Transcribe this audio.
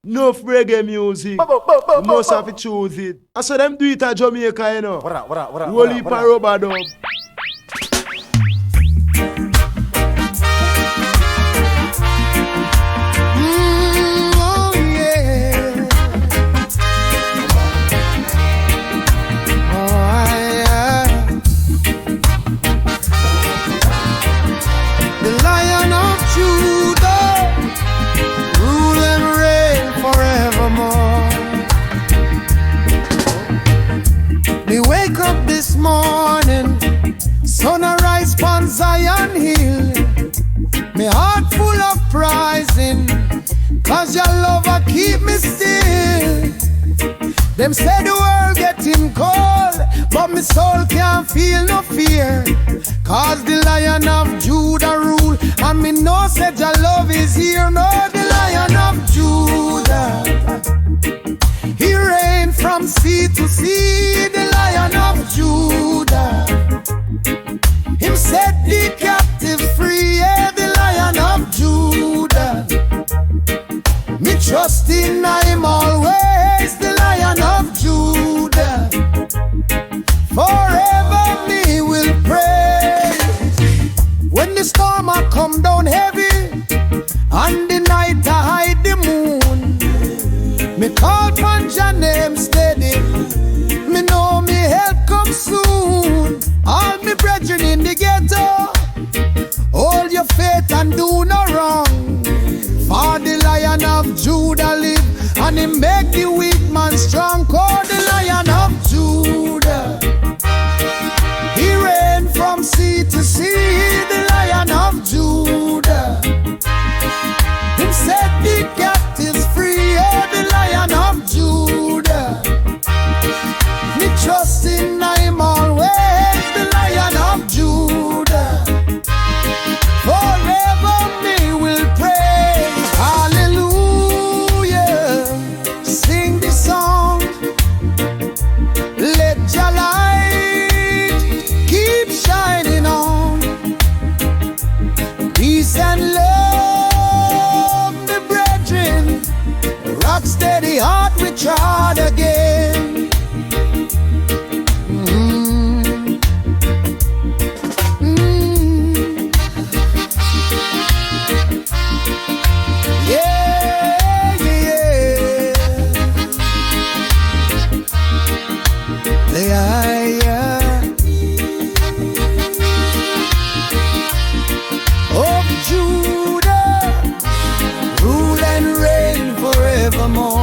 Enough reggae music. You must have to choose it. I saw them do it at Jamaica, you know. Roll it for rubber dub. Morning, sun arise on Zion Hill. Me heart full of pricing, cause your love a keep me still. Them say the world getting cold, but me soul can't feel no fear, cause the Lion of Judah rule, and me know said your love is here. No, the Lion of Judah, he reign from sea to sea. The Lion of Judah, him set the captives free. Yeah, the Lion of Judah, me trust in him always. The Lion of Judah, forever me will praise. When the storm a come down heavy, and the night I hide the moon, me call upon your name steady. Me know me help come soon. All me brethren in the ghetto, hold your faith and do no wrong. For the Lion of Judah live, and he make the weak man strong. Call the Lion of Judah, he reign from sea to sea. The Lion of Judah, him set the captives free. Yeah, the Lion of Judah, me trust in him always. The Lion of Judah, forever me will praise. Hallelujah, sing the song. Let your light keep shining on. Peace and love, the brethren. Rock steady heart, we trod again. Yeah, yeah. Of Judah, rule and reign forevermore.